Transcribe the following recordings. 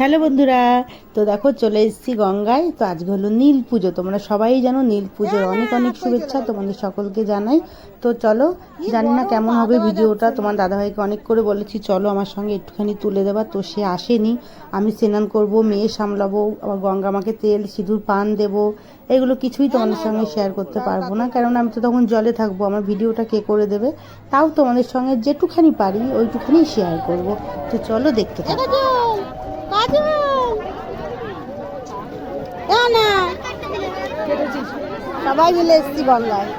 Hello বন্ধুরা, তো দেখো চলে এসেছি গঙ্গায়। তো আজকে হলো নীল পুজো। তোমরা সবাই জানো নীল পুজোর অনেক অনেক শুভেচ্ছা তোমাদের সকলকে জানাই। তো চলো, জানি না কেমন হবে ভিডিওটা। তোমার দাদাভাইকে অনেক করে বলেছি চলো আমার সঙ্গে একটুখানি তুলে দেবা, তো সে আসেনি। আমি স্নান করব, মেয়ে সামলাবো, আবার গঙ্গা মাকে তেল সিঁদুর পান দেবো, এগুলো কিছুই তোমাদের সঙ্গে শেয়ার করতে পারবো না, কারণ আমি তো তখন জলে থাকবো। আমার ভিডিওটা কে করে দেবে? তাও তোমাদের সঙ্গে যেটুখানি পারি ওইটুখানি শেয়ার করব। তো চলো দেখতে থাকো। সবাই মিলে এসছি গঙ্গায়।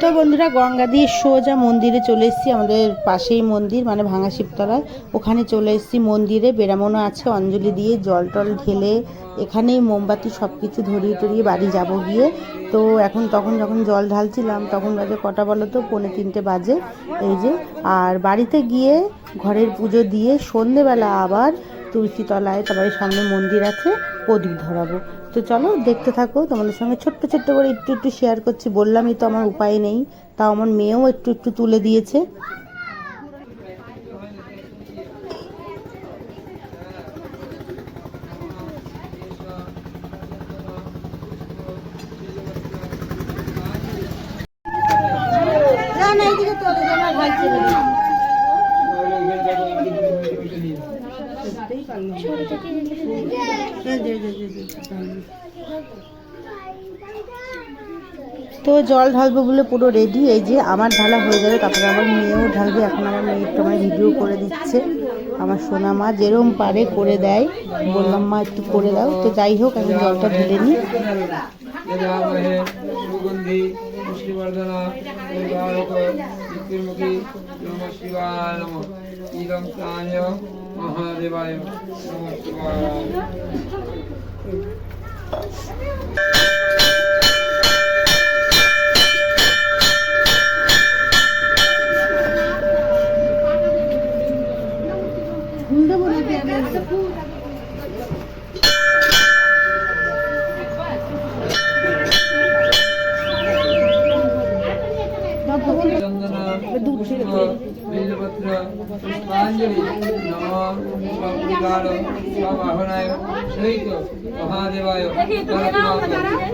তো বন্ধুরা, গঙ্গা দিয়ে সোজা মন্দিরে চলে এসেছি। আমাদের পাশেই মন্দির, মানে ভাঙা শিবতলায়। ওখানে চলে এসেছি মন্দিরে। বেরামনো আছে, অঞ্জলি দিয়ে জল টল ঢেলে এখানেই মোমবাতি সব কিছু ধরিয়ে টরিয়ে বাড়ি যাব গিয়ে। তো তখন যখন জল ঢালছিলাম তখন বাজে কটা বলো তো, 2:45 বাজে। এই যে, আর বাড়িতে গিয়ে ঘরের পুজো দিয়ে সন্ধেবেলা আবার তুলসী তলায়, তারপরে সামনে মন্দির আছে, প্রদীপ ধরাবো। তো চলো দেখতে থাকো। তোমাদের সঙ্গে ছোট্ট ছোট্ট করে একটু একটু শেয়ার করছি। বললামই তো আমার উপায় নেই, তাও আমার মেয়েও একটু একটু তুলে দিয়েছে। তো জল ঢালবো বলে পুরো রেডি। এই যে আমার ঢালা হয়ে যাবে, তারপরে আমার মেয়েও ঢালবে। এখন আমার মেয়ে একটু আমার ভিডিও করে দিচ্ছে। আমার সোনা মা যেরম পারে করে দেয়। বললাম মা একটু করে দাও। তো যাই হোক, আমি জলটা ঢেলে নিই। মহাদেবায় মহাদেবায়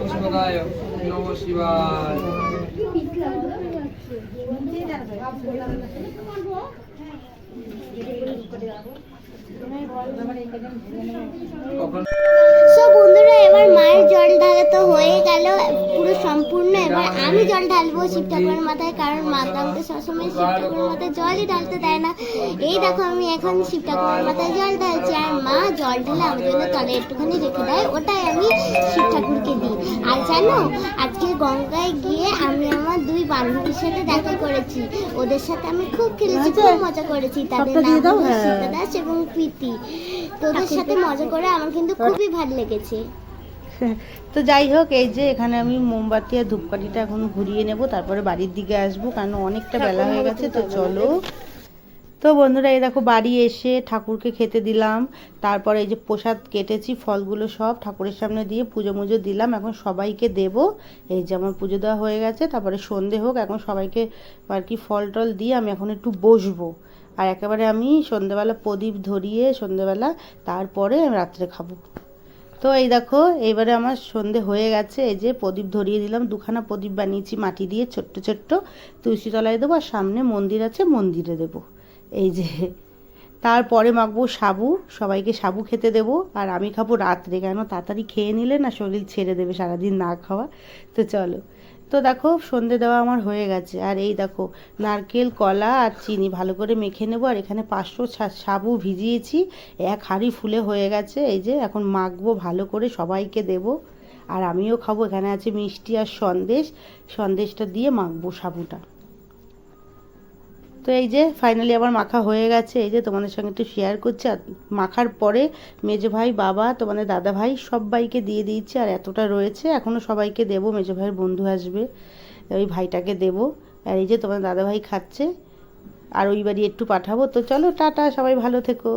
পুষ্পদায় নম শিবায়। বন্ধুরা, এবার মায়ের জল ঢালা তো হয়ে গেল পুরো সম্পূর্ণ। এবার আমি জল ঢালবো শিব ঠাকুরের মাথায়, কারণ মা তো আমাকে সবসময় শিব ঠাকুরের মাথায় জলই ঢালতে দেয় না। এই দেখো আমি এখন শিব ঠাকুরের মাথায় জল ঢালছি, আর মা জল ঢালে আমার জন্য তলে একটুখানি রেখে দেয়, ওটাই আমি শিব ঠাকুরকে দিই। আর জানো, আজকে গঙ্গায় গিয়ে আমি আমার 2 বান্ধবীর সাথে দেখা করেছি। ওদের সাথে আমি খুব খেলেছি, খুব মজা করেছি। তাদের নাম সীতা দাস এবং প্রীতি। তোদের সাথে মজা করে আমার কিন্তু খুবই ভালো লেগেছে। তো যাই হোক, এই যে এখানে আমি মোমবাতি আর ধূপকাঠিটা এখন ঘুরিয়ে নেব, তারপরে বাড়ির দিকে আসবো, কারণ অনেকটা বেলা হয়ে গেছে। তো চলো। তো বন্ধুরা, এই দেখো বাড়ি এসে ঠাকুরকে খেতে দিলাম। তারপরে এই যে প্রসাদ কেটেছি, ফলগুলো সব ঠাকুরের সামনে দিয়ে পুজো মুজো দিলাম। এখন সবাইকে দেব। এই যে আমার পুজো দেওয়া হয়ে গেছে, তারপরে সন্ধে হোক, এখন সবাইকে আর কি ফল টল দিয়ে আমি এখন একটু বসবো। আর একেবারে আমি সন্ধেবেলা প্রদীপ ধরিয়ে সন্ধেবেলা, তারপরে আমি রাত্রে খাবো। তো এই দেখো, এবারে আমার সন্ধে হয়ে গেছে। এই যে প্রদীপ ধরিয়ে দিলাম, 2খানা প্রদীপ বানিয়েছি মাটি দিয়ে ছোট্ট ছোট্ট। তুলসী তলায় দেবো, আর সামনে মন্দির আছে, মন্দিরে দেবো। এই যে, তারপরে মাখবো সাবু, সবাইকে সাবু খেতে দেবো। আর আমি খাবো রাত্রে, কেন তাড়াতাড়ি খেয়ে নিলে না শরীর ছেড়ে দেবে সারাদিন না খাওয়া। তো চলো। তো দেখো সন্ধে দেওয়া আমার হয়ে গেছে। আর এই দেখো নারকেল, কলা আর চিনি ভালো করে মেখে নেবো। আর এখানে 500 সাবু ভিজিয়েছি, 1 হাঁড়ি ফুলে হয়ে গেছে। এই যে এখন মাখবো ভালো করে, সবাইকে দেব। আর আমিও খাবো। এখানে আছে মিষ্টি আর সন্দেশ, সন্দেশটা দিয়ে মাখবো সাবুটা। তো এই যে ফাইনালি আমার মাখা হয়ে গেছে। এই যে তোমাদের সঙ্গে একটু শেয়ার করছি। আর মাখার পরে মেজো ভাই, বাবা, তোমাদের দাদা ভাই সবাইকে দিয়ে দিয়েছি। আর এতটা রয়েছে, এখনও সবাইকে দেবো। মেজো ভাইয়ের বন্ধু আসবে, ওই ভাইটাকে দেবো। আর এই যে তোমাদের দাদা ভাই খাচ্ছে, আর ওই বাড়ি একটু পাঠাবো। তো চলো টাটা, সবাই ভালো থেকো।